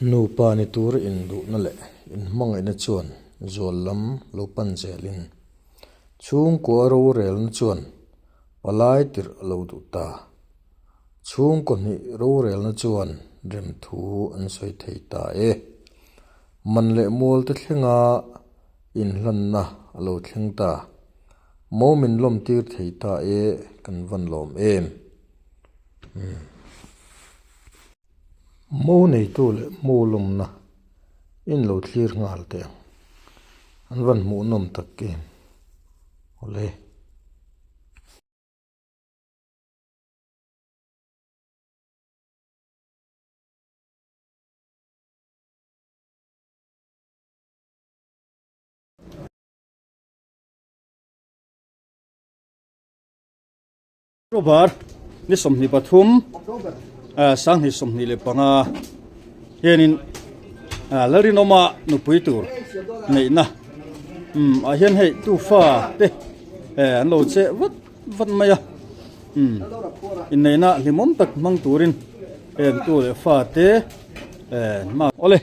nupa ni tur in du na le in hmang ina chuan zual lam lo pan zelin chung ko ro rel na chuan palai tir lo du ta chung ko ni ro rel na chuan rem thu an soi thei ta e man le mol te thlenga in hlan na lo thleng ta momin lom tir thei ta e kan van lom em mo nei tu le mo lom na in lo thlir ngal te an van mu nom tak ke ole Robar ni somni pathum sang ni somni le panga yenin larinoma nupui tur nei na a hian hei tu fa te an lo che vat maya in nei na limom tak mang turin en tu le fa te ma ole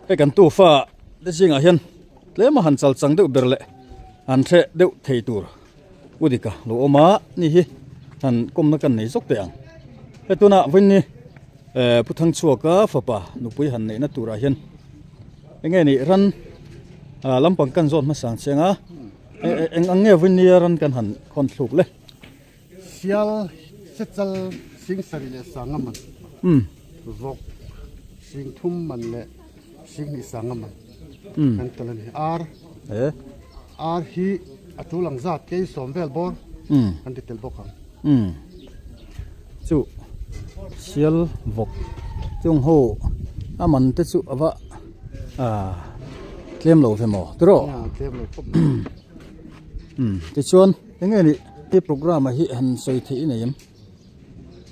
he kan tu fa de singa hian le ma han chal chang de berle an the deuh thei tur udika lo oma ni hi han komna kan nei zok te ang etuna winni puthang chuaka fapa nupui han nei na tura hian enge ni ran lampang kan zon ma sang chenga eng ange winni ran kan han khon thluk le sial sechal sing sari le sangaman vok sing thum man le sing ni sangaman kan talani ar hi atulang zat ke somvel bor kan ditel bokang chu sial vok chung ho aman te chu awa klem lo fe mo tro tlem lo pop te chuan enge ni ti program hi han soi thi nei yam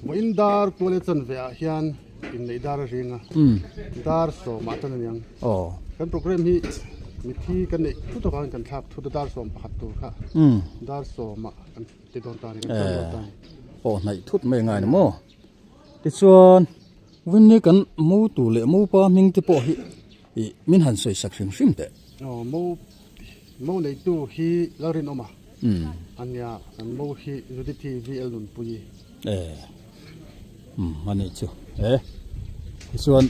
mo indar tole chan ve a hian in nei dar ringa dar so ma tan yang kan program hi mi thi kan nei thu to kan thap thu dar som phat tu kha dar so ma kan ti don ta ni kan ta nai thut mai ngai na mo ti chuan winni kan mu tu le mu pa ming te po hi min han soi sak hrim te mo nei tu hi larin oma anya an mo hi juditi vl nun pui mani chu ti chuan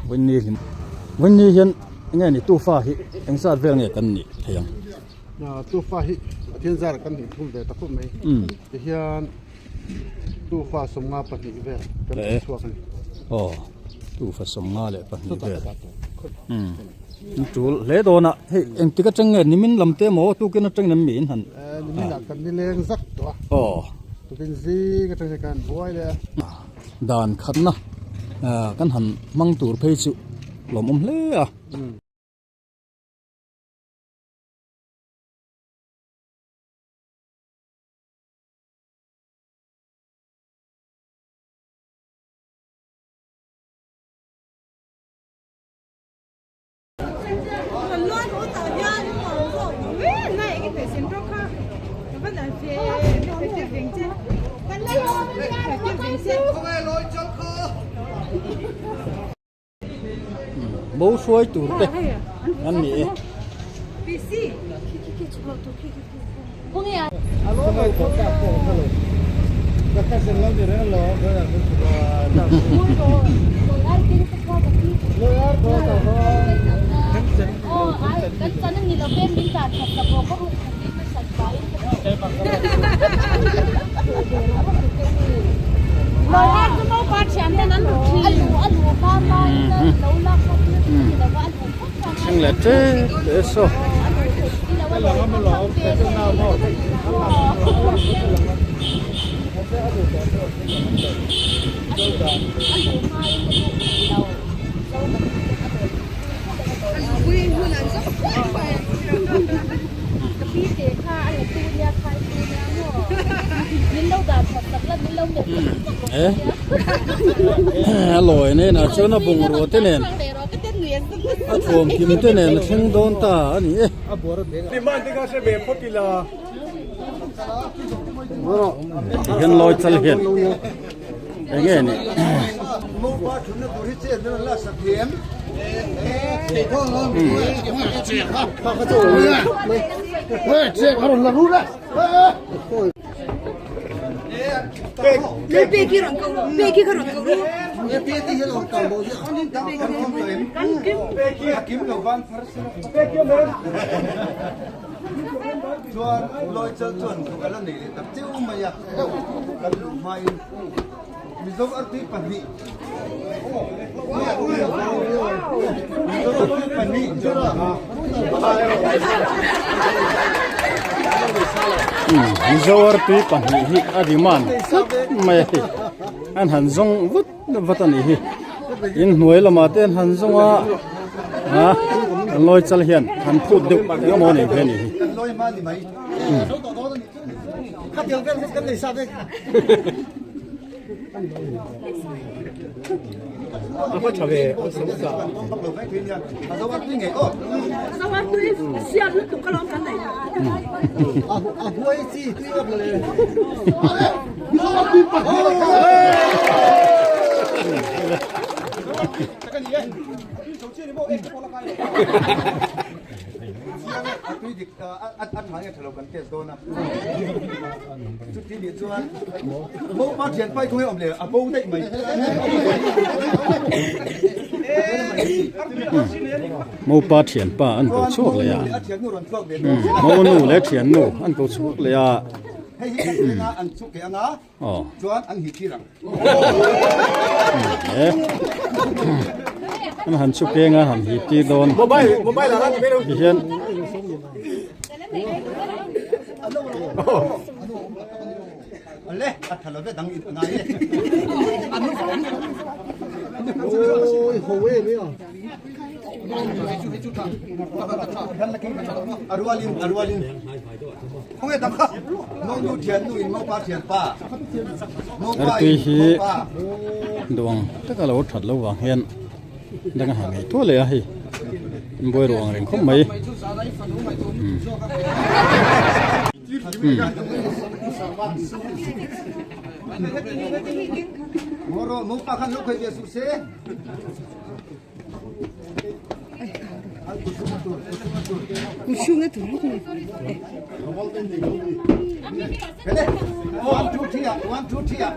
winni hian nge ni tu fa hi engsat vel nge kan ni theyang tu fa hi thian zar kan ni thum ve ta khu mai ti hian tu fa somnga pa ni ve kan chuak ni tu fa somnga le pa ni ve tul le do na he eng tika chang ni min lamte mo tu ke na chang nam min han ni min kan ni leng zak to tu bin zi ka chang kan boy le dan khat na kan han mang tur phei chu lom hle a bố xuôi tủ tê ăn nhỉ không nghe không nghe có cả cổ thôi các cái sen lâu thì rất là cái là cái anh là thế để số lỗi nên là chỗ nó bùng rùa thế này phồng kim thế này nó không đón ta nhỉ đi mang cái xe bể phốt thì là hiện lôi chân hiện nghe nè mô ba chúng nó tụi chết nó là sạch hiếm Bê kia rồi cầu bê kia rồi cầu bê kia kiếm đầu văn bê kia lên chuan lôi chân chuan của cái lần này tập chiếu mà ya cái lũ mai mình giống ăn tí phần vị mình giống ăn tí phần vị chưa đó Zawar tu pan hi adiman mai an han zong vut vatan hi in nuai lama ten han zonga ha loi chal hian han phut deuh ga mo nei ve ni lôi ma đi mày khát tiếng cái này sao đấy Apa cabe? Sao ăn cái nghề ô? Sao ăn tôi xiên nó tụi cái lon cái này. Aku ấy gì tuy làเลยtuy dịch ăn hàng cái thằng cần tiền đô na chút tí điện chuan bố phát triển quay không hiểu để à bố đấy mày mo pa thian pa an ko chuak le ya mo nu le thian nu an ko chuak le ya ăn chút cái ăn á chuan ăn hít răng an han chu ke nga han hi ti don mobile là ăn cái đâu hian lẽ thằng nó biết đăng ít ngay Ôi, hồ ê mấy à? Arwalin không biết đăng khắp nó nu thiền nu in mau pa thiền pa ar tui hi duang taka lo that lo wang hian dang ha ngai to le a hi boi ruang reng khom mai moro mau pa kan lu kai dia sukses Kushunga tu. Kene 1 2 3 1 2 3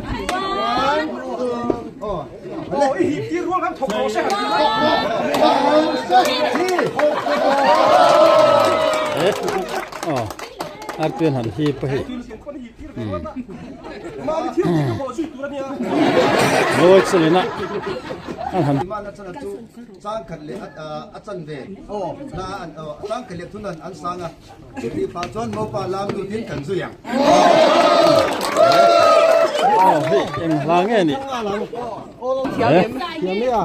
oh oh hi ti ruang kan thok ko se ar tuen han hi pa hi loi chelina an han ma na chana chu sang khat le a chan ve na sang khat le thunan an sanga ti pa chon mo pa lam tu tin kan zu yang hi em la nge ni Thiam mấy à?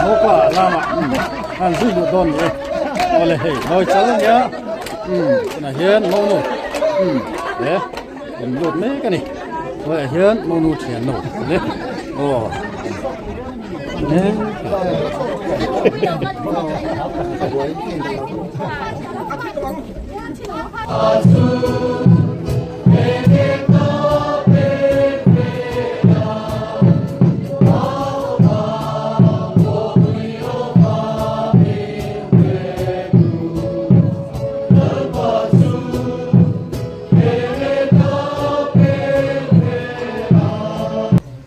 mo pa lama an zui lu don ni ole hei loi chal nya na hian mo nu em lut me ka ni wa hian mo nu thian no le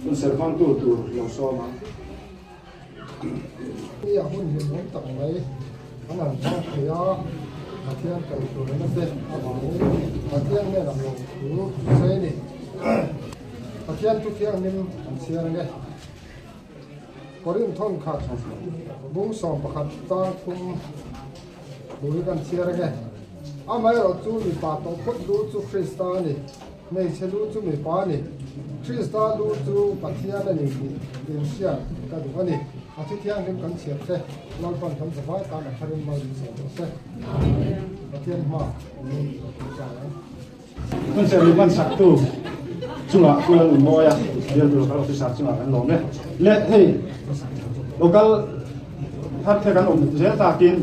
Conservando tu lo so ma. Io hun hin hun tang mai. Ang ang chang khia. Mathian kai tu na se. Mathian ne lam lo tu se ni. Mathian tu khiang nim an siang nge. Korin thon kha. Bung som pakhat ta kum lui kan siang nge. Amai ro chu ni pa to khot lu chu Kristani. Nei chelu chu mi pa ni. Krista lu chu pathian ani in sia ka du ani a thi thiang rim kan siat se lal pan tham sa vai ta na tharin ma se มันจะมีมันสักตู้จุฬาคุณลุงบอยเดี๋ยวเราไปสักจุฬากันลงเลยเละให้เราก็ทัดเทกันเจ้าตากิน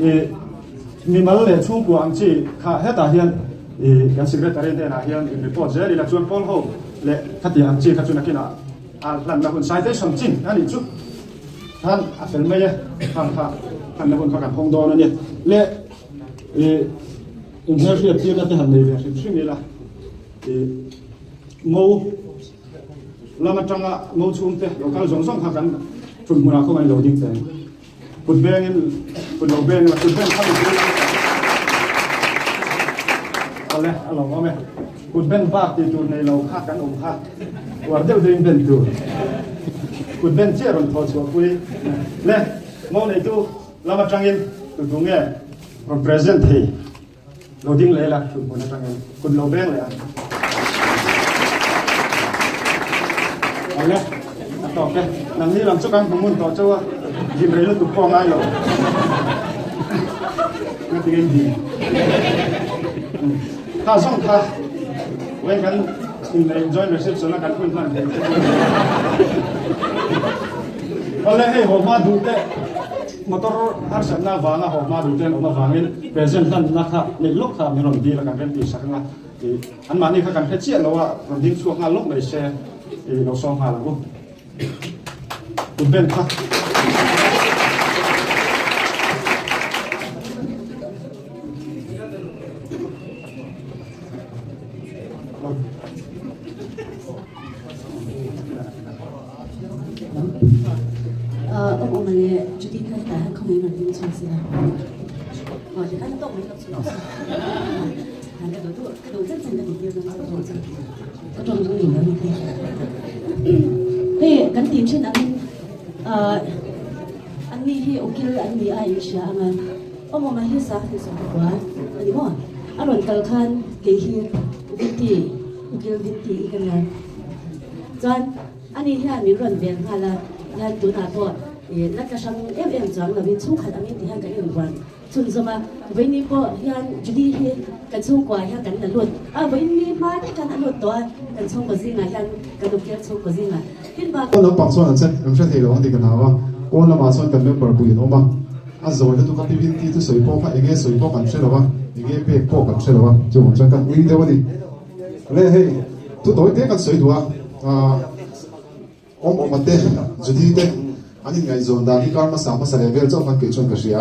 มีมาเลยช่วงกวางจีข้าเฮตาเฮียนกันสิเกตเรนเทน่าเฮียนรีพอร์ตเจอร์ละชวนพอลโฮเละขัดยังจีขัดชวนนักกินหลังนักคนใช้ได้สมจริงนั่นนี่จุท่านอาจจะไม่ใช่ท่านนักคนเขากันพงโดนนี่เละอินเทอร์เน็ตที่เราจะหันเลยสิ่งที่มีละงูเรามาจังอ่ะงูชุ่มเตะเราการส่งส่งกันฝุ่นมูลค่าไม่เราดิ้งเตะฝุ่นเบงฝุ่นเราเบงฝุ่นเบงเข้าไปเอาเลยเอาลงเอาไหมฝุ่นเบงบ้าตีตัวในเราฆ่ากันองค์ฆ่าวันเดียวดิ้งเป็นตัวฝุ่นเบงเชื่อเราทอดชัวคุยเลยงูในตัวเรามาจังอินตัวตรงเนี้ย represent ที่เราดิ้งเลยละฝุ่นมูลค่าเงินฝุ่นเราเบงเลยเอาเลยต่อไปนั่นนี่หลังจากการประมูลต่อเจ้าว่ายิมเรือตุกฟองง่ายหรอไม่ถึงดีถ้าส่งถ้าเว้นกันใน joint reception แล้วกันคุยกันเอาเลยให้ผมมาดูเตะมอเตอร์ฮาร์สันน่าวางผมมาดูเตะออกมาฟังนี่เปรสเซนต์นั่นนะครับในโลกครับในรถดีแล้วกันเป็นปีสักนะอันมานี่เขากันแค่เชี่ยเราว่ารถดิ้งช่วงงานโลกไม่ใช่เราส่งมาแล้วคุณเป็นครับ我们也决定开打控制稳定措施了。我就看到没有错，那个都真正的理由都是做这个，这种有的问题。嘿，跟点出那อันนี้ที่อุกิลอันนี้อายุเชียมันมันมาที่สาธิตสมบูรณ์อันนี้ว่าอารมณ์กัลขันเกี่ยวิธีอุกิลวิธีกันเลยจนอันนี้ที่อันนี้รุ่นเบียงฮาละยันตัวหน้าพอนักการช่างจังเราเป็นช่วงขัดอันนี้ที่ฮันกันอยู่วันส่วนสมัยวันนี้พอยันจุดที่กันช่วงกว่ายันกันนั่นล้วนวันนี้มาที่กันนั่นล้วนตัวกันช่วงกว่าสิ่งยันกันอุกิลช่วงกว่าสิ่งขึ้นมาก็เราปักส่วนนั้นเสร็จเราใช้เทโลหันดีกันนะว่าก็เรามาส่วนกันเมื่อปรบุญออกมาอาจจะวันที่ทุกคนที่พิธีที่สวยพอค่ะอย่างเงี้ยสวยพอกันใช่หรือวะอย่างเงี้ยเป๊ะพอกันใช่หรือวะจะผมจะกันวิ่งเดี๋ยววันนี้เลยให้ทุกตัวเด็กกันสวยตัวอมมาเตะจุดที่เตะอันนี้ไงโซนดาที่การมาสามมาเสด็จเวลเจ้าพันเกิดชนกระเสีย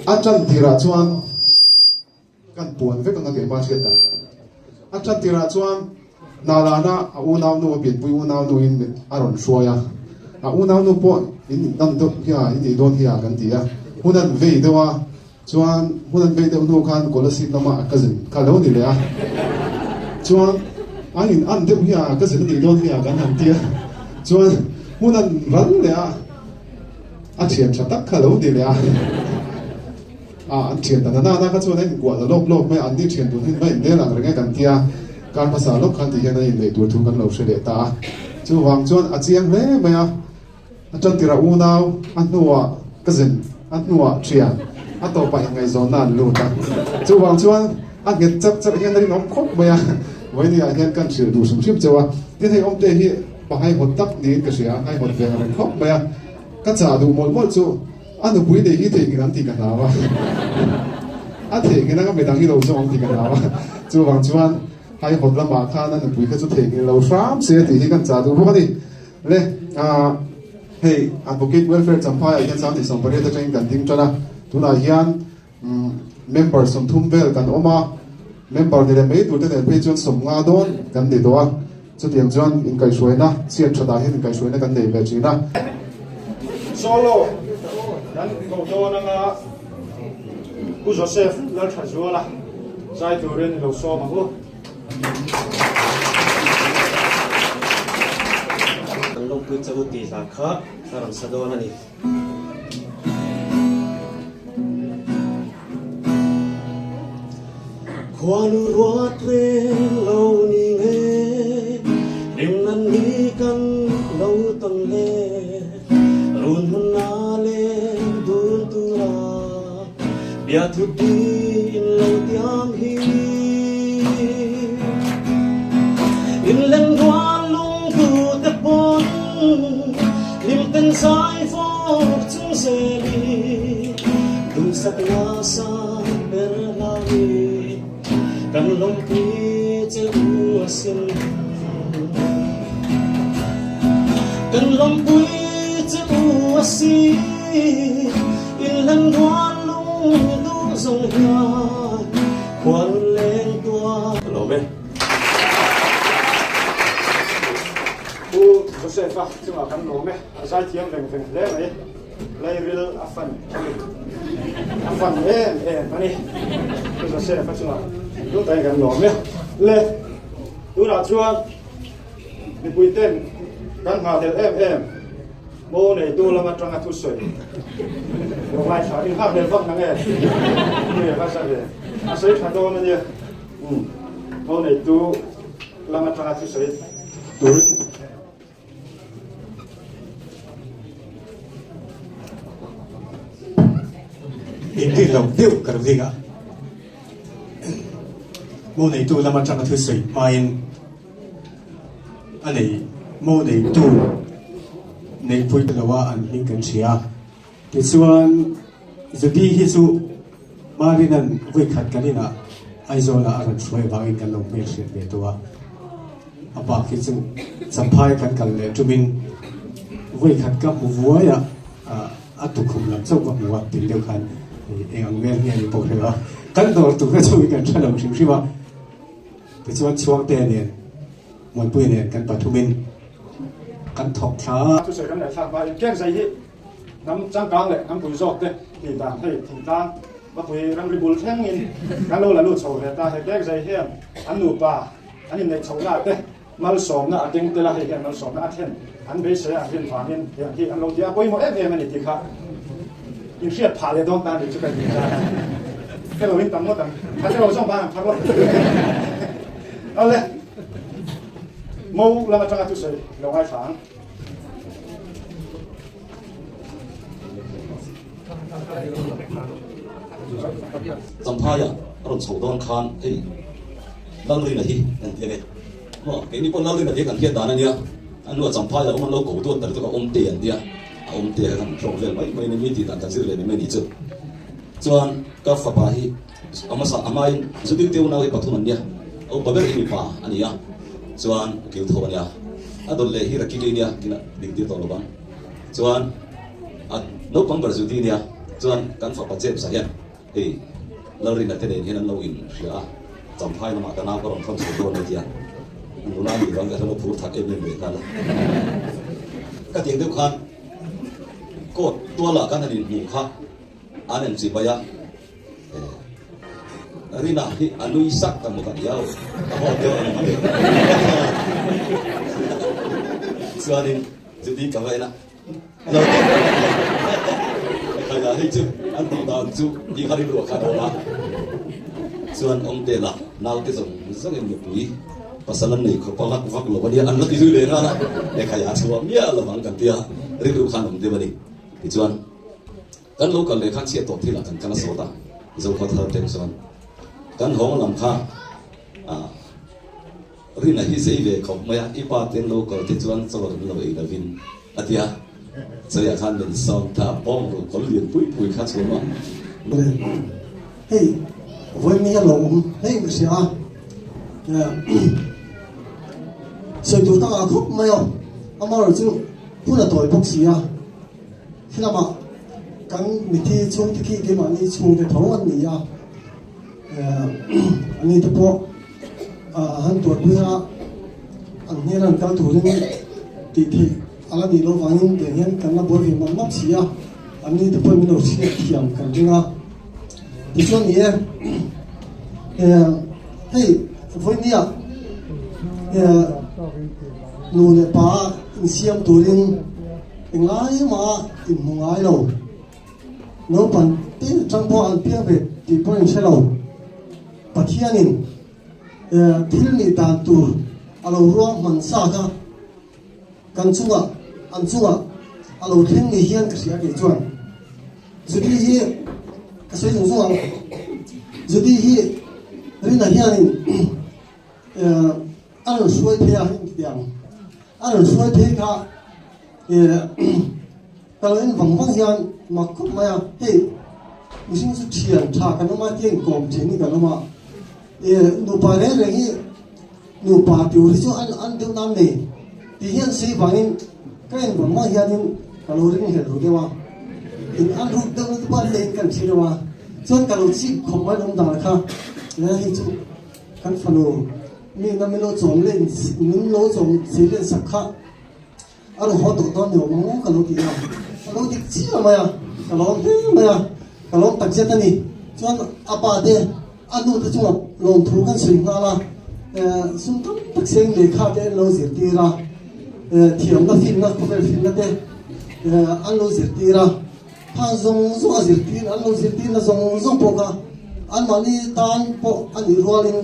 อาจารย์ธีระชวนกันปวนเวกันเกี่ยวกับเชื่อตาอาจารย์ธีระชวนนาลานะอูนาวนูเปลี่ยนปุยอูนาวนูอินอารมณ์ชัวยอูนาวนูปออินนั่นตัวเฮียอินโดนเฮียกันทีหุ่นนั้นเวทว่าชวนหุ่นนั้นเวทนูขันกอลสินน้ำมันก็สิข้าเล่านี่เลยชวนอันเดียวเฮียก็สินี่โดนเฮียกันทันทีชวนหุ่นนั้นรันเลยอาเทียนชัดตักข้าเล่านี่เลยอันเทียนแต่นั่นก็ชวนให้กว่าโลกไม่อันนี้เทียนตัวที่ไม่เนื้อหลังอะไรกันทีการภาษาโลกคันที่เห็นในในตัวทุกกันเราเฉลี่ยตาจู่วางจวนอาเจียงเล่ไหมอาจารย์ที่เราอูนาวอันนัวกษัตริย์อันนัวเชียนอันต่อไปยังไงโซนนั้นรู้จักจู่วางจวนอันเงี้ยจับเห็นในน้องคบไหมวันนี้เห็นกันเชื่อดูสมชิบเจ้าว่าที่ให้อมเตหีไปให้หดตักนี้ก็เสียให้หดเวรคบไหมก็จะดูหมดจู่อันนู้นปุยเดียที่กินนั้นที่กันแล้วอันที่กินนั้นก็ไม่ดังที่เราจะมองที่กันแล้วจู่วางจวนให้หดละมาข้านั่นปุยก็จะเทกินเราซ้ำเสียที่กันจะดูพวกนี้เลยให้advocate welfare จำพายยังสามที่ส่งไปเรียนจะยังกันทิ้งจนะทุนอาเฮียนmember สมทุ่มเวลกันออกมา member เดี๋ยวไม่ดูแต่เพจจนสมงาโดนกันดีตัวจุดยังจวนอินไก่สวยนะเสียชดาเห็นอินไก่สวยนะกันเดี๋ยวแบบนี้นะ solo นั้นก็โดนนะกูโจเซฟเลิศชัวร์ละใจตัวเรียนเราซ้อมมากูลงพื้นจะอุติสาขาสารสะดวกนั่นเองความรัวเทเรานี่เองเรื่องนั้นมีกันเราต้องเล่รุ่นมันนาเล่ดูนตุลาเบียทุกที quý chữ mùa xuân cần lòng quý chữ mùa xí in lần hoa lung lung dòng hoa quan lên tua Hello bên u Josefa chúng ta cần lỗ mẹ giải thiêm về lẽ này lấy real afan em này Josefa chúng ta lúc tay cần lỗ mẹ lẽ tu là chuan đi bùi tên cần hòa theo em mô này tu là mặt trăng thu sợi rồi mai sáng đi học để vâng nắng em người phát ra về sấy thành đô nữa nhỉ mô này tu là mặt trăng thu sợi tuổi in cái lòng tiêu cả đồng gì cả mô này tu làm trang thứ sấy mai anh này mô này tu này vui là wa anh hình cảnh xia cái xuân giờ đi hi su mà đi nên vui khát cái này ai rồi là anh suy vào in cái lòng mê sệt về tua à bà khi chung sắm phai khát cái này chúng mình vui khát cái một vui à tụ cùng làm sao có một tình yêu khát anh nghe nghe đi bộ rồi căn đầu tụ cái chung cái chân lòng sinh mà cái chuan chuang tên này một buổi này căn bắt mình căn thọc thá thu sợi căn này sang bài kén dây hi nắm trang cang lệ nắm bùi giọt đấy thì tàng hay thỉnh tang mà bùi nắm rì bùi thang in căn lâu là lụt sầu về ta hay kén dây hi anh nụ bà anh này sầu nát đấy mal sòm na tiếng tê là hay mal sòm na thiên anh bây giờ anh thiên phàm in thì anh lâu dia bùi một em anh thì khác in siết phá lệ đông ta để cho cái gì ra cái lâu in tầm một tầm他这楼上班他说เอาเลยมูแล้วมาจังกันทุกสิ่งเราให้ฟังสัมภาระรถส่งตอนคานเฮ้ยนั่งเรียนอะไรนั่นยังไงว่าแกนี่พอนั่งเรียนอะไรกันเทียดานนั่นเนี่ยอันนู้นสัมภาระมันเราโกรธตัวแต่ตัวก็เตียนเนี่ยเตียนกันส่งเรื่องไม่มีที่ต่างกันสิ่งเลยไม่ดีจุดส่วนก็ฝ่ายที่อามาสักอามาสุดที่เที่ยวนั่งไปปัทุมันเนี่ยเอาไปเป็นอีป่าอันนี้อ่ะส่วนเกี่ยวกับเนี่ยอันนั้นเลยที่รักกิเลเนี่ยกินดิ่งที่ตัวเราบ้างส่วนอันนกปังบริสุทธิ์เนี่ยส่วนการฝ่ายเจ็บสาเหตุเฮ้ยเราเรียนแต่เด็กที่นั่นเราอินเสียจำพายมาแต่น้าก็ร้องคำสุดตัวเลยทีอ่ะดูน่าดีร้องกันทั้งหมดพูดทักเอ็มเลยกันละก็เตียงเดียวกันก็ตัวละกันนั่นหมู่ข้าอันนั้นสิบายะรีน่าที่อนุสักตั้งหมดกันยาวพอเดียวอันนั้นส่วนนี้จุดนี้กับไว้นะเราใครจะให้จุดอันต่างจุดยี่ห้อที่รู้กันเอาละส่วนองค์เดล่ะนาวที่ส่งสักอย่างอยู่ปีภาษาลันนี่เขาพักฟักลงวันนี้อันนั้นที่ดูเลยนะเด็กขยันชัวร์เมียละมังกันเดียรีบรู้ขันองค์เดวันนี้ที่ส่วนกันลูกกันเลยขันเชียร์ตัวที่หลังกันกันสวดจะขอทำเต็มส่วนกันห้องลำค่ารีน่าที่เสียเวกของเมียอีป้าเต็มลูกก็ที่ส่วนสวดเราเองนะวินอาทิตย์เสียขันเป็นสองท่าป้องลูกคนเรียนปุยขัดชัวร์มาเฮ้ยวันนี้เราเฮ้ยไม่ใช่ส่วนตัวตั้งอาคุกไม่เอาอามาเราจึงพูดต่อยพวกเสียที่นั่นมากันมีที่ช่วงที่ขี้ที่มันนี่ช่วงที่ท้องอันนี้อันนี้ที่พวกหันตัวเพื่ออันนี้นั่นการถูกเรื่องที่อะไรนี่เราฟังยิ่งเดี๋ยวนี้กันนะบริเวณมันมักเสียอันนี้ที่พวกมันเราเสียเทียมกันจริงอ่ะที่ช่วงนี้เฮ้ยวันนี้นู่นป้าอินเสียมตัวเรื่องง่ายมาอินง่ายเราโน้ปันที่จังพออันเพียงไปที่พออินเชลเราปัจจัยนี้ที่นี่ตามตัวเรารวมมันสากกันชัวอันชัวเราเที่ยงนี้เฮียนก็เสียกี่จวนจุดที่เฮียก็สวยชัวจุดที่เฮียเรื่องอะไรนี่อันช่วยเทียหินเดียงอันช่วยเทียก็ตอนนี้ฝั่งฝั่งยันมาคุมมาเฮ้ยมิสิ่งสุดเชียนชากันมาเที่ยงกลมเชียนี่กันมา nu pa re re hi nu pa piu ri chu an deu nam nei ti hian sei bangin kain bang ma hianin kaloring he ru dewa in an ru deu nu pa le kan thirewa chon kalo chi khomai dom da kha le hi chu kan phano mi na mi lo chom len nin lo chom si len sakha aro ho to don yo mo kalo ti ya kalo ti chi ma ya kalo he ma ya kalo tak je tani chon apa de anu ta chu lom thu kan sui nga la sum tam tak seng le kha de lo zir ti ra thiam na fin na ko fin na de an lo zir ti ra pha zong zo zir ti an lo zir ti na zong zong po ka an mani tan po an ni rolling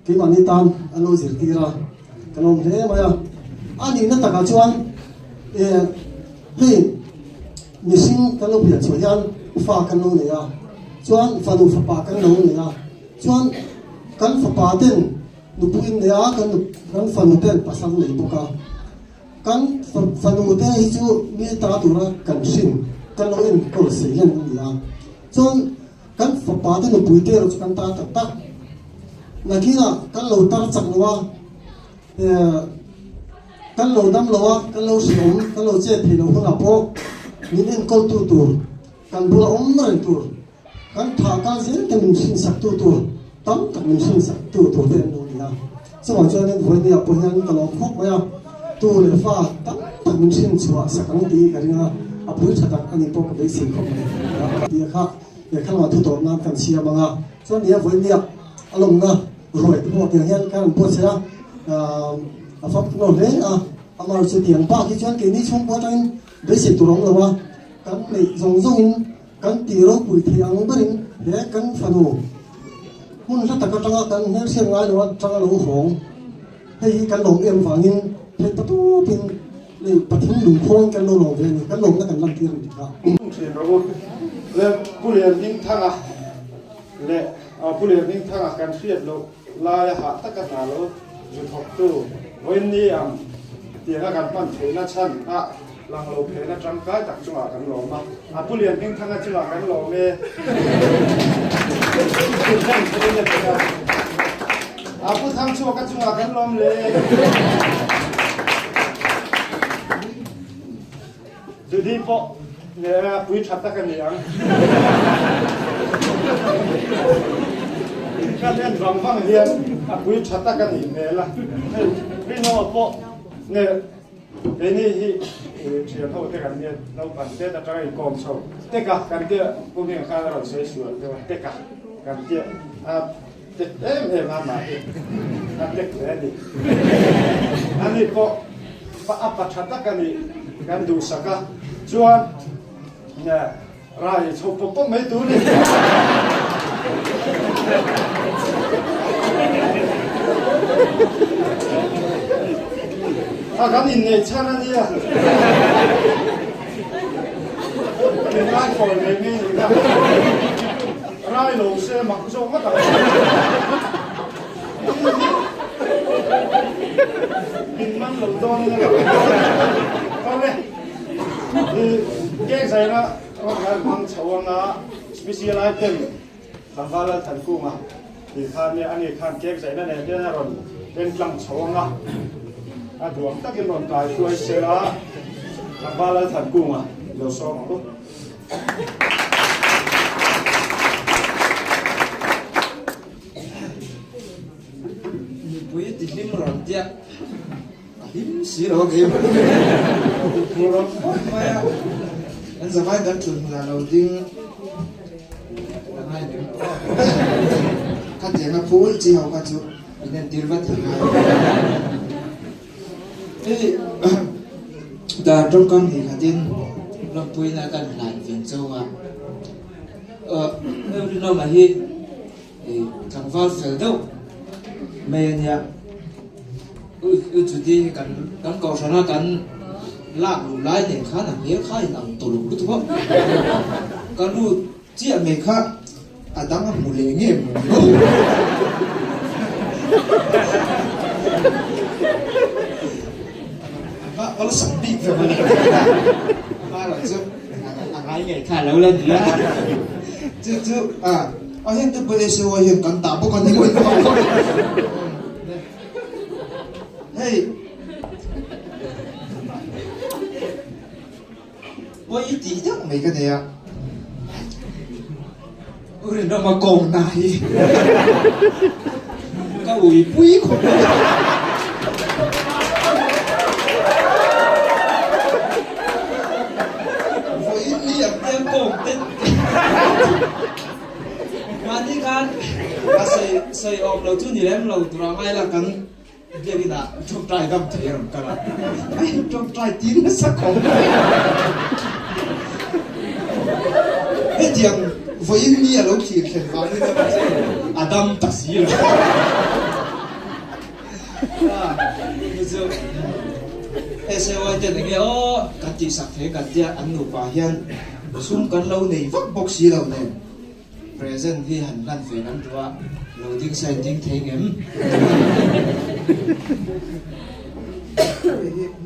ki mani tan an lo zir ti ra kalom he ma ya ani na ta ka chuan hei missing kan lo bia chu yan fa kan lo ne ya chuan fa lu fa pa kan lo ne ya chuan kan fa pa ten nu puin ne ya kan fa nu ten pasang nei boka kan fa nu te hi chu mi ta tu ra kan sin kan lo en ko se yan ni ya chuan kan fa pa ten nu pui te ro kan ta tak tak na kina kan lo tar chak wa kan lo dam lo wa kan lo siom kan lo che phi lo huna po ni en ko tu kan bula om na tu kan tha ka zen kan min sin sak tu tam tak min sin sak tu den no ni ya so wa chuan en voi ni a po hian ka lo khok ma ya tu le fa tam tak min sin chua sakang ti ka ringa a pui tha tak ani po ka be sin khok ti kha ya khan wa thu to na kan sia manga chuan ni a voi ni a alom na roi tu po tiang hian kan po sia a fap no le a amar chu tiang pa ki chuan ke ni chung po tain be sin tu rong lo wa kan nei zong in kan ti ro pui thiang barin he kan phanu hun la taka tanga kan hel sian ngai lo tanga lo hong hei kan lom em wangin he patu pin le pathum lung khong kan lo ve ni kan lom na kan lam tiang ka chen ro le pulian ning thanga le pulian ning thanga kan khiat lo la ha taka na lo ju thok tu wen ni am tianga kan pan thena chan a lang lo phe na tram kai tak chunga kan lo ma a pulian ning thanga chunga kan lo me a pu thang chu ka chunga kan lom le du di po ne pui chat ta kan yang ka len ram phang hian a pui chat ta kan ni me la ri no po ne ni hi chuyện thôi thế cần nhiên đâu cần thế ta trái com sâu thế cả cần kia cũng như khai rồi sẽ sửa rồi thế cả cần kia thế em mà anh thế cái gì anh đi po apa chata kan du saka chuan nè rai chụp po mấy túi đi kan in nei chana nia ni rai ko le ni na rai lo se mak so ma ta min man lo don na ko le ke sai na ro ga mang chawanga special item khangala than ku ma thì khan ni ani khan ke sai na ne de na ron ben klang chawanga a duam takin ron tai tuai sela kabala than kunga lo so ma ko pui ti lim ron tia lim si ro ge ro ma ya an za vai kan chun la lo ding ka te na pul chi ho ka chu inen tirva thina ta trong con thì khả tin lòng pui là cần lại viện châu à nếu nó mà hi thì thằng vào phải đâu mày nhá chủ đi cần cầu sao nó cần lạc lũ lái để khá là nhớ khá là nặng tổ lũ đúng không cần lũ chia mày khác à đang làm một lễ nghiệp có nó sẵn bị phải không? Ba là chứ, ai ngày khai lâu lên nữa. Chứ hiện tại bây giờ hiện cần tạm bộ cần đi ngồi hey ôi ít tí chắc mấy cái này à ôi nó mà còn này cái ủi quý của với liệp em cùng tên mà đi kan à xây ông lâu chút nhiều em lâu tụi mai là cần dia kita trong trai gam thế rồi cả trong trai tiếng nó sắc không cái tiếng với nia lâu chỉ khen vào như thế Adam taxi rồi bây giờ SOI tên này ô cái chỉ sắc thế cái dia anh nụ bà hiền xung quanh lâu này vắt bốc xí lâu này present thì hành lan về năm tuổi lâu tiếng sai tiếng thế em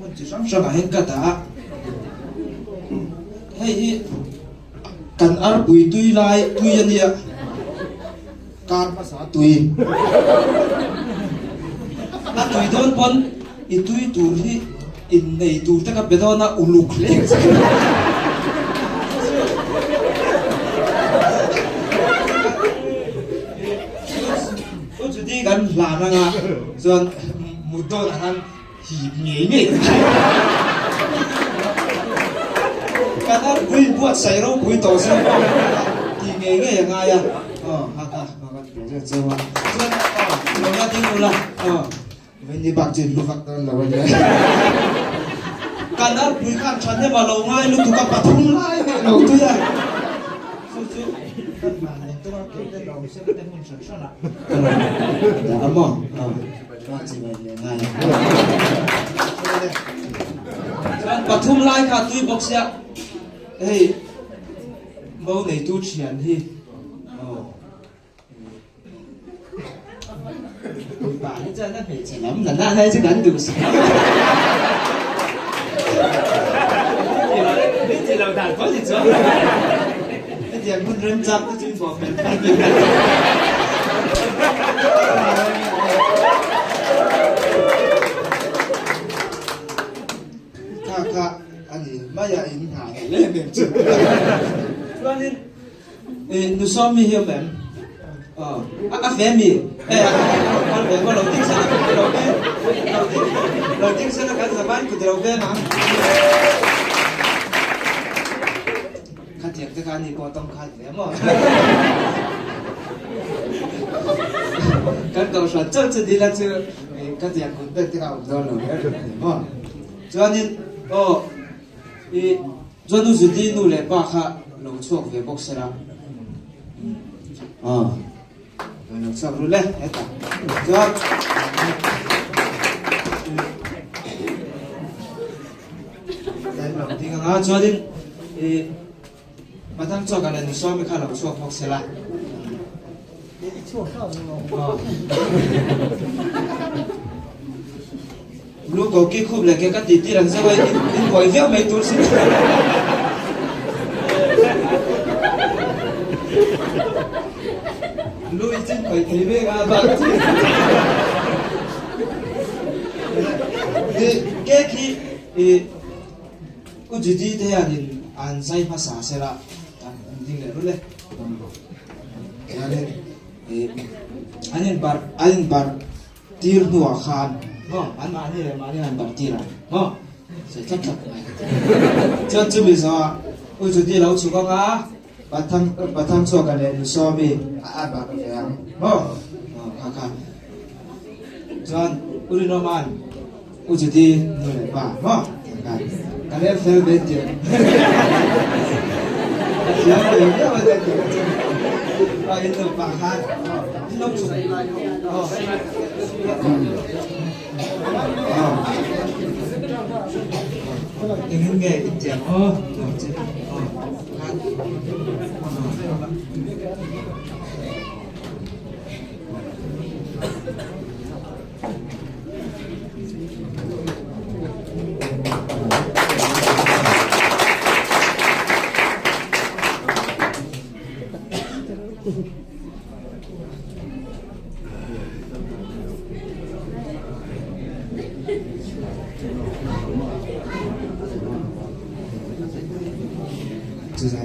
muốn chỉ sống sao mà hết cả ta hay cần ar bùi tui lại tui anh đi canภาษา tui na tui don pon i tui tu hi in nei tu ta ka bedona uluk le đi gần làm ra ngà rồi một đôi là ăn hỉ nhỉ cái đó quý buat say rồi quý tổ xem thì nghề nghề ngay à ha ha rồi chơi mà rồi ra tiếng là bên đi bạc chuyện lúc bạc là vậy cái đó quý khăn chắn thế mà lâu ngay lúc tụi các bạn thung lại lâu tôi à Amo, Pathum lai kha tui box ya, hey, mau này tu chuyện hi, bạn chân nó phải chỉ lắm là na hay chứ gắn được sao? Chỉ là đàn có gì chứ? Dia pun rencap tu cuma buat kakak ani maya ini hanya lebih cepat. Tuanin, nu suami hiu mem, femi, kalau mem kalau ting sana kan zaman kudrau mem ah. Tiệc cái này có tông khát thế mà cái đầu sản xuất đi là chưa cái tiệc cũng biết cái nào rồi mà cho nên cho nó dự định nó lại ba khá lâu chuộc về bốc xe ra lâu chuộc rồi lên hết cho đây là một tiếng cho nên mà thằng cho cái này so với khả năng chuộc hoặc sẽ lại lúc có cái khúc là cái tí làm sao vậy đi gọi véo mấy tuổi xin lúc trên phải thấy về à bạn cái khi chỉ đi thế à thì anh sayภาษา sẽ là anh tiếng này luôn đấy anh bar tir nuo khan anh bar tir sẽ chắc cho chú bây giờ ôi chú đi lâu chú con á bà thằng cho cái này so với bà cái hàng kha cho ôi nó man ôi chú đi người bà cái này phải biết chứ itu bahan nó chủ ingin nghe tiếng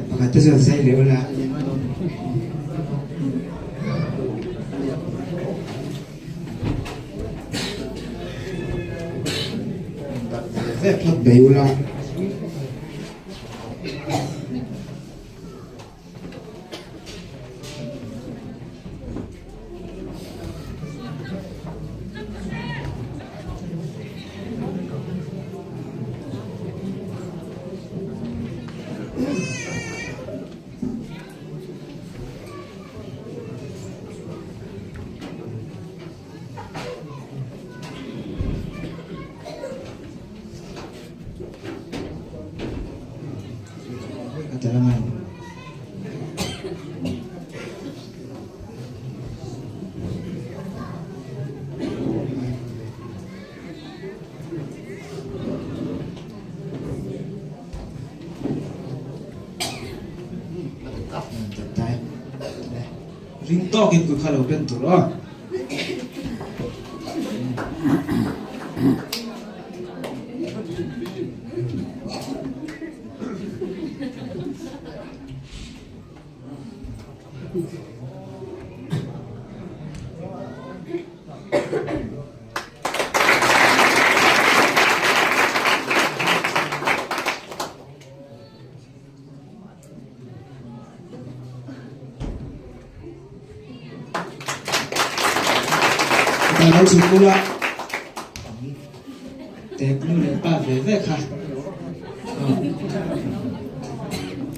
Pakata sa saya leola. Saya plat beula. Naman. Ring tokin ko kalau bentur oh. Kalau sekolah, teknologi lepas bebek kah?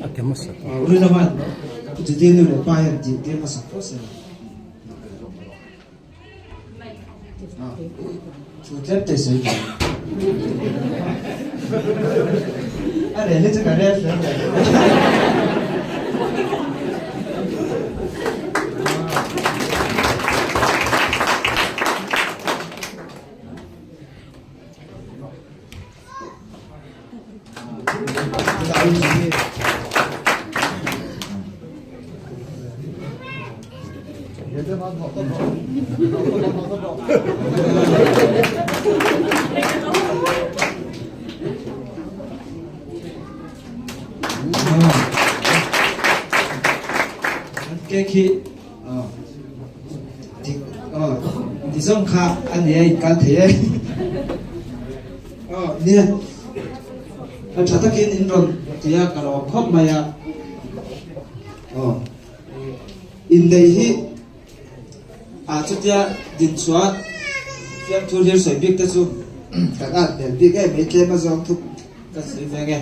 Ada masa. Udah nama, jadi ni lepas yang jadi masa proses. Sudah tersedia. Ada ni tu kan ada. Khi thì xong khá anh ấy cảm thấy nè anh chắc là in rồi thì kalau khóc mà in đây hi chút ya din suat phim thu hier soi big ta chu các anh để big cái mấy cái mà giống thục cái gì vậy nghe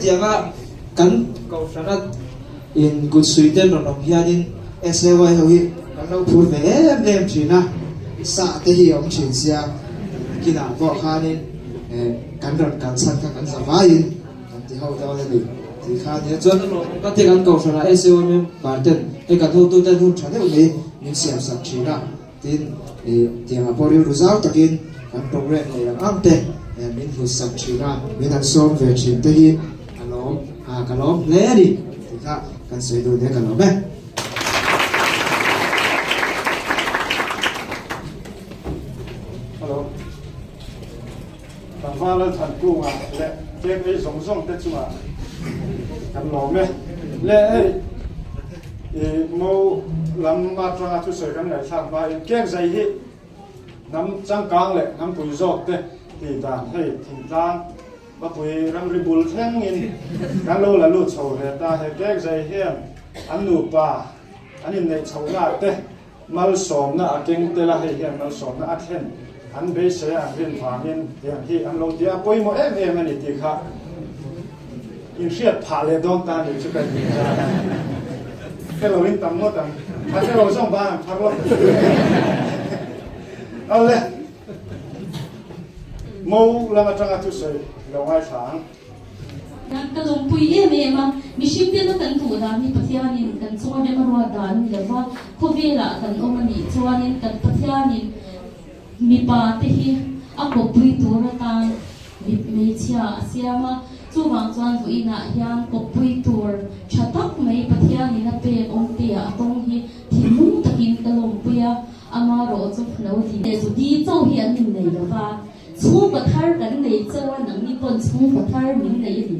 dia nga kan kau sana in good Sweden no hianin SAY hoi kan lo phur ve em china sa te hi om chin sia kina bo khanin kan ron kan san kan zavain kan ti hau daw le thì khá nhớ chọn các thiết ăn cầu sản là SEO bản thân cái cả thâu tôi tên hun chẳng thấy gì nhưng xem sạch chỉ là tin thì mà bao nhiêu giáo tất nhiên các program này là am tệ mình hút sạch chỉ là mình ăn xong về chỉ tới cái lỗ lẽ đi thì khác cần sử dụng để cái lỗ bé hello thằng pha lên thành cung à lẽ cái ấy giống giống tết chung à kan lo me le mo lam ma tra tu se kan ngai thang ba in keng zai hi nam chang kang le nam pui zok te ti dan hei thing tang ba pui ram ri bul theng in kan lo la lu chho he ta he keng zai hiam an nu pa an in nei chho na te mal som na akeng te la hei hiam mal som na athen an be se an rin phang in tiang hi an lo tia poi mo em ani ti kha in siết phá lệ đông ta để cho cái gì cái lối in tầm một tầm phát cái lối xong ba phát lốiเอาเลยmâu là mà trang tu sợi lâu ngày tháng cái lồng pui em mà mi ship tiền nó cần thủ đó mi bắt theo nên cần xóa để mà ruột đó mi làว่าพวกเวลาcần ông màนี่xóa nên cần bắt theo nên mi pa te hi a ko pui tu ra ta mi chia sia mà chu wang chuan vu ina hian ko pui tur thatak mai pathia ni na pe om tia tong hi thimung tak lâu thì để chúng đi châu hiện mình này đó và chú bát thar cắn này châu anh nắng đi bận chú bát thar mình này đi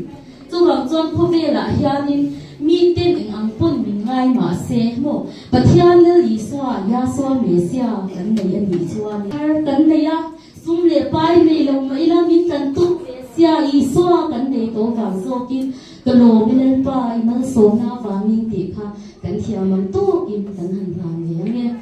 châu lòng chọn phô về là hiện in mi tên anh bận mình ngay mà xe mo bát hiện là lý xoa ya xoa mẹ xia cắn này anh đi xoa thar cắn này á sum lệ pai này lòng mấy là mình cắn tu mẹ xia y xoa cắn này tổ vàng xoa kim cái lô bên lên pai mà số na và mình tiệt ha cắn theo mình tu kim cắn hành làm gì nghe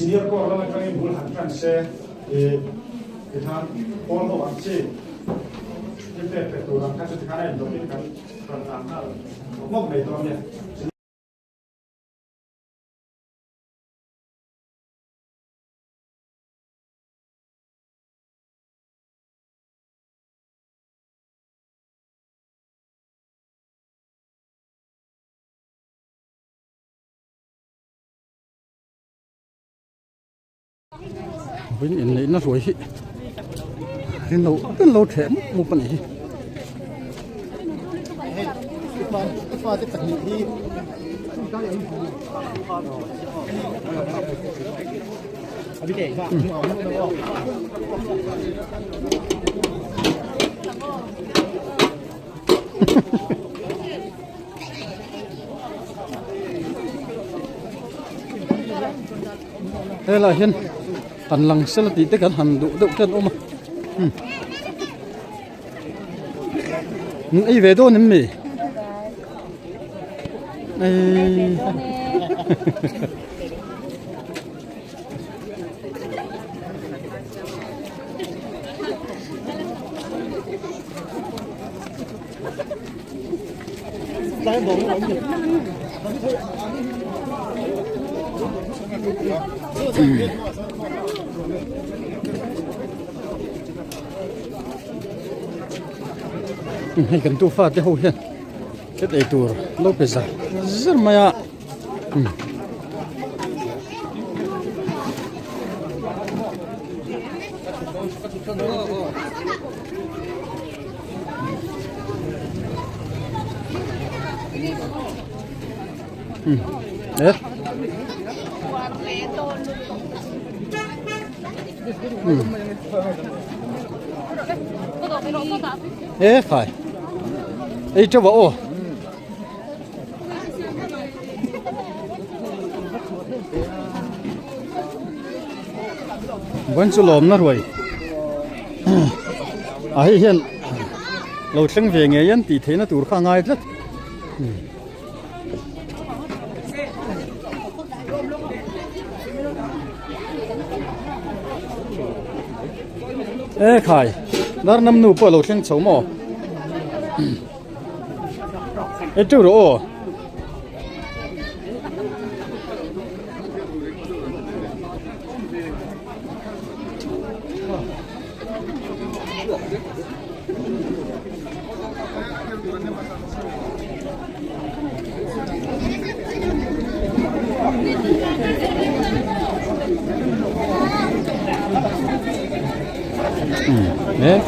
senior ko la ka ni bul han kan se than all ho an se pe to ran ka se khana do ni kan an na mo mai to ne bên in này nó rồi cái lâu thèm một phần này đây là hiện tận lăng sẽ là tí tất cả hành đủ động chân ôm mà ấy về đâu nếm mì này hay cần tu pha te ho hian cái đầy tur lâu bây giờ rất maya đấy phải ấy cho vợ vẫn chưa lồm nó rồi ấy hiện lâu sinh về nghề nhân thì thế nó tụt khá ngay rất ê khai đó năm nụ bỏ lâu sinh xấu mỏ ê chú rồi 네,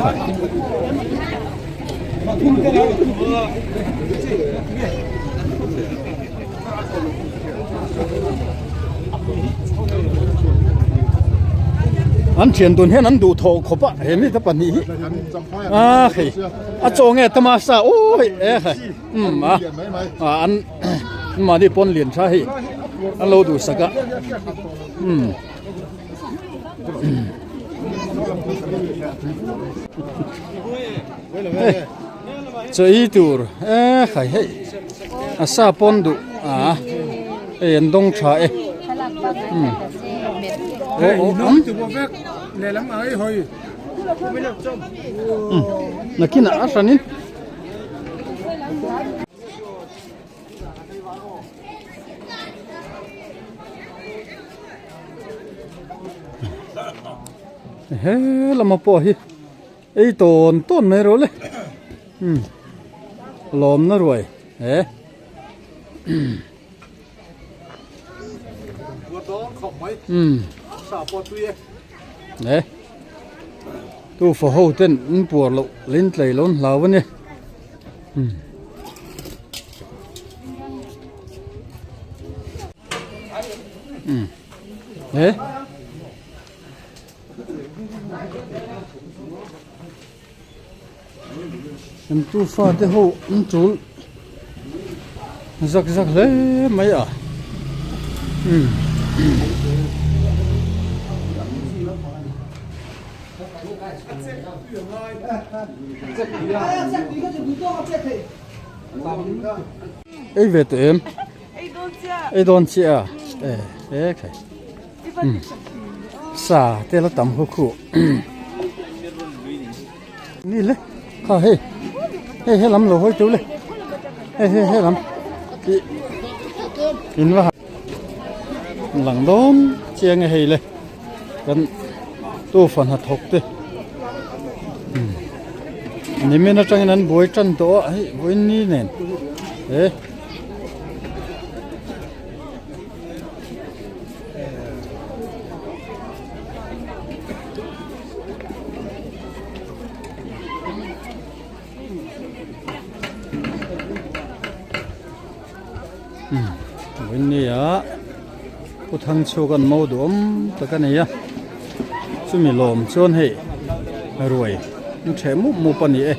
anh thiền tuần hiện anh đủ thổ khổ bạ hiện đi tập nhỉ khi chỗ nghe tâm sa ôi anh mà đi pon liền sa hi anh lâu đủ saka chơi tour khai hay sa pon đủ em đông trái na kina asanin he lama po hi ei ton mai rồi le lom na rồi he nè tu phổ hậu tên bùa lộ lên lấy lon lao vấn nè nè em tu pha thế hậu chú giặc giặc lấy mấy à ấy về tụi em ấy đón chị à cái xả thế là tầm khô khô đi lấy khá hey lắm rồi hôi chú lấy hey lắm in vào lằng đón chia nghe hay lấy gần tu phần hạt thóc đấy nhưng mà nó trongนั้นbồi chân tổ ấy bồi ní nè đấy bồi ní à cô thằng châu con mau đốm tất cả này á chú mình lồm chôn hệ rồi nó trẻ một phần gì ấy